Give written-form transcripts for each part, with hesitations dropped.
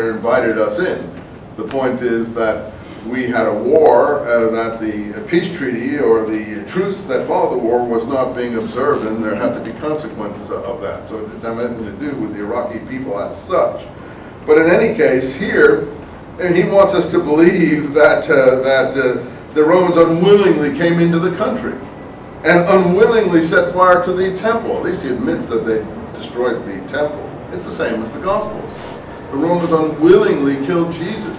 military invited us in. The point is that we had a war, that the peace treaty or the truce that followed the war was not being observed, and there had to be consequences of that. So it didn't have anything to do with the Iraqi people as such. But in any case, here, and he wants us to believe that, the Romans unwillingly came into the country and unwillingly set fire to the temple. At least he admits that they destroyed the temple. It's the same as the Gospels. The Romans unwillingly killed Jesus.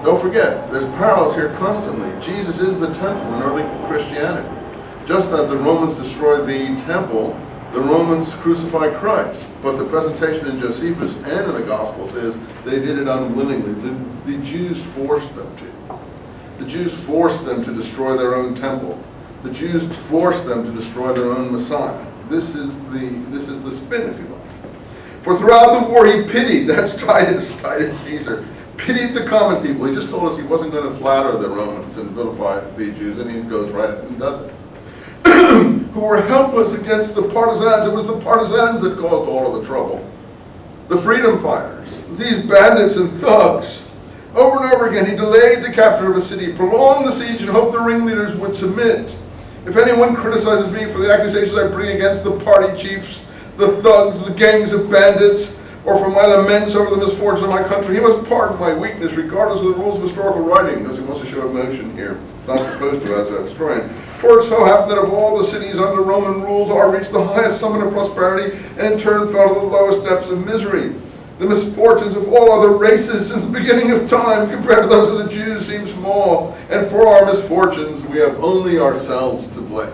Don't forget, there's parallels here constantly. Jesus is the temple in early Christianity. Just as the Romans destroyed the temple, the Romans crucified Christ. But the presentation in Josephus and in the Gospels is they did it unwillingly. The Jews forced them to. The Jews forced them to destroy their own temple. The Jews forced them to destroy their own Messiah. This is the spin, if you like. For throughout the war he pitied, that's Titus Caesar, pitied the common people. He just told us he wasn't going to flatter the Romans and vilify the Jews, and he goes right and does it. Who were helpless against the partisans. It was the partisans that caused all of the trouble. The freedom fighters, these bandits and thugs. Over and over again, he delayed the capture of a city, prolonged the siege, and hoped the ringleaders would submit. If anyone criticizes me for the accusations I bring against the party chiefs, the thugs, the gangs of bandits, or for my laments over the misfortunes of my country, he must pardon my weakness, regardless of the rules of historical writing, because he wants to show emotion here. It's not supposed to as a historian. For it so happened that of all the cities under Roman rules, ours reached the highest summit of prosperity, and in turn fell to the lowest depths of misery. The misfortunes of all other races since the beginning of time compared to those of the Jews seem small, and for our misfortunes we have only ourselves to blame.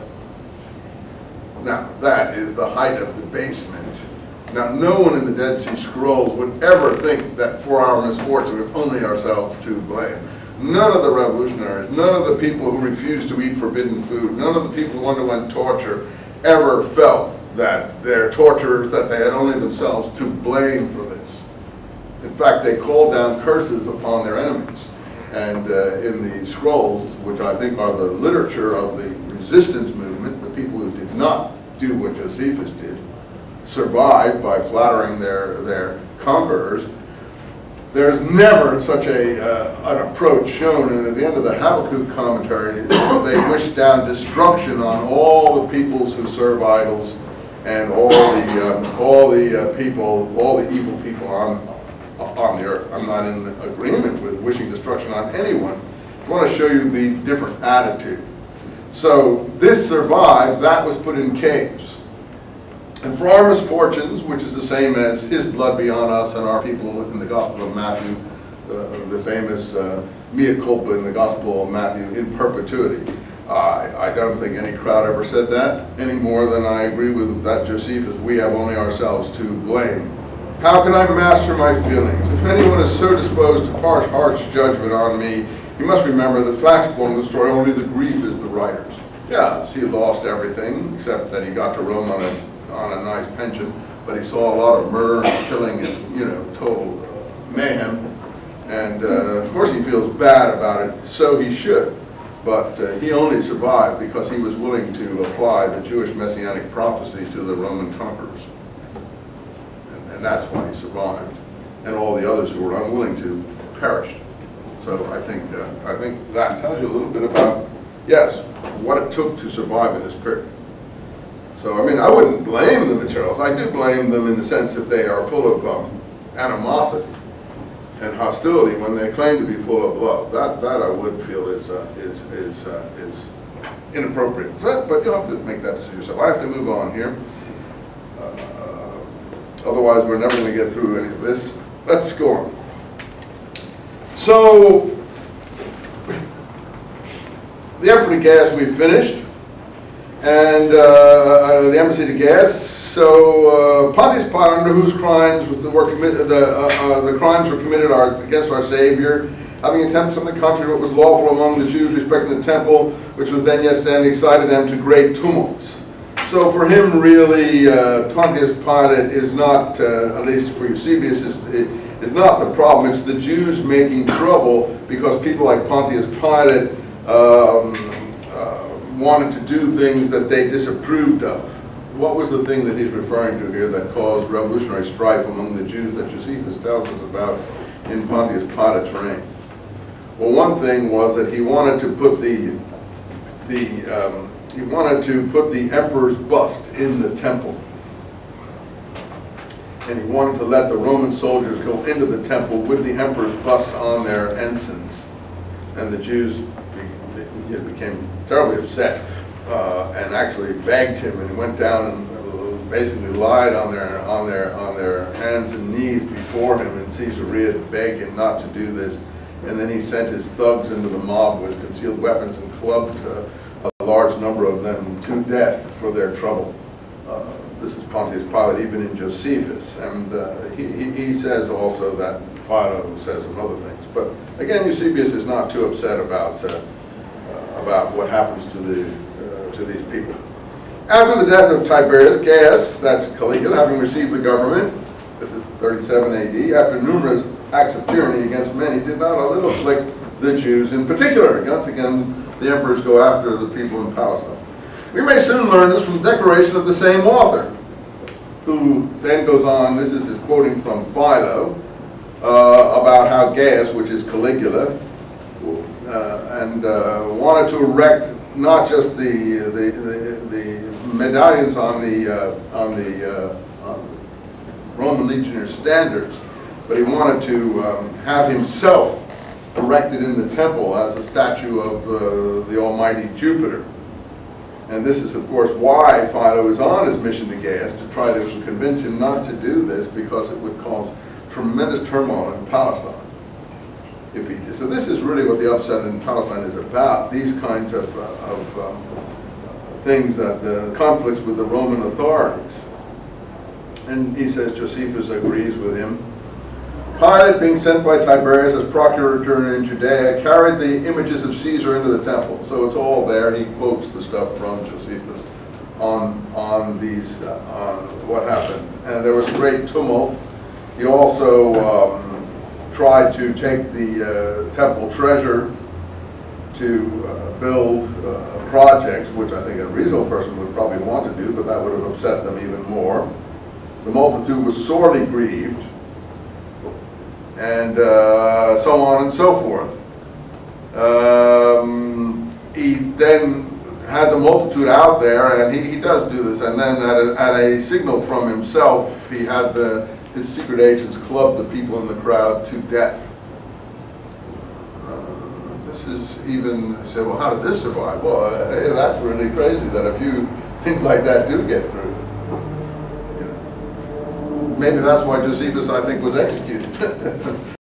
Now, that is the height of debasement. Now, no one in the Dead Sea Scrolls would ever think that for our misfortune we have only ourselves to blame. None of the revolutionaries, none of the people who refused to eat forbidden food, none of the people who underwent torture ever felt that their torturers, that they had only themselves to blame for this. In fact, they called down curses upon their enemies. And in the scrolls, which I think are the literature of the resistance movement, the people who did not do what Josephus did, survived by flattering their conquerors, there's never such an approach shown. And at the end of the Habakkuk commentary, they wish down destruction on all the peoples who serve idols and all the evil people on the earth. I'm not in agreement with wishing destruction on anyone. I want to show you the different attitude. So this survived, that was put in caves. And for our misfortunes, which is the same as his blood be on us and our people in the Gospel of Matthew, the famous mea culpa in the Gospel of Matthew, in perpetuity. I don't think any crowd ever said that any more than I agree with that Josephus. We have only ourselves to blame. How can I master my feelings? If anyone is so disposed to harsh judgment on me, you must remember the facts born of the story, only the grief is the writer's. Yes, he lost everything, except that he got to Rome on a nice pension, but he saw a lot of murder and killing and, total mayhem. And of course he feels bad about it, so he should. But he only survived because he was willing to apply the Jewish messianic prophecy to the Roman conquerors. And that's why he survived. And all the others who were unwilling to perished. So I think that tells you a little bit about, yes, what it took to survive in this period. So, I mean, I wouldn't blame the materials. I do blame them in the sense if they are full of animosity and hostility when they claim to be full of love. That I would feel is inappropriate. But you'll have to make that decision yourself. I have to move on here. Otherwise, we're never going to get through any of this. Let's go on. So, the Emperor to Gas we've finished, and the embassy to Gas. So Pontius Pilate, under whose crimes were committed, the crimes were committed against our Savior, having attempts on the contrary what was lawful among the Jews respecting the temple, which was then yet standing, excited them to great tumults. So for him, really, Pontius Pilate is not, at least for Eusebius, is not the problem. It's the Jews making trouble because people like Pontius Pilate wanted to do things that they disapproved of, what was the thing that he's referring to here that caused revolutionary strife among the Jews that Josephus tells us about in Pontius Pilate's reign? Well, one thing was that he wanted to put the emperor's bust in the temple, and he wanted to let the Roman soldiers go into the temple with the emperor's bust on their ensigns, and the Jews became terribly upset and actually begged him, and he went down and basically lied on their hands and knees before him in Caesarea to beg him not to do this. And then he sent his thugs into the mob with concealed weapons and clubbed a large number of them to death for their trouble. This is Pontius Pilate, even in Josephus. And he says also that Philo says some other things. But again, Eusebius is not too upset about what happens to these people. After the death of Tiberius, Gaius, that's Caligula, having received the government, this is 37 AD, after numerous acts of tyranny against many, did not a little afflict the Jews in particular. Once again, the emperors go after the people in Palestine. We may soon learn this from the declaration of the same author, who then goes on, this is his quoting from Philo, about how Gaius, which is Caligula, wanted to erect not just the medallions on the Roman legionnaire standards, but he wanted to have himself erected in the temple as a statue of the almighty Jupiter. And this is, of course, why Philo is on his mission to Gaius, to try to convince him not to do this, because it would cause tremendous turmoil in Palestine. So this is really what the upset in Palestine is about, these kinds of things, that the conflicts with the Roman authorities. And he says Josephus agrees with him. Pilate, being sent by Tiberius as procurator in Judea, carried the images of Caesar into the temple. So it's all there. He quotes the stuff from Josephus on what happened. And there was a great tumult. He also tried to take the temple treasure to build projects, which I think a reasonable person would probably want to do, but that would have upset them even more. The multitude was sorely grieved, and so on and so forth. He then had the multitude out there, and he does do this, and then at a signal from himself, he had his secret agents club the people in the crowd to death. This is even, you say, well, how did this survive? Well, that's really crazy that a few things like that do get through. Maybe that's why Josephus, I think, was executed.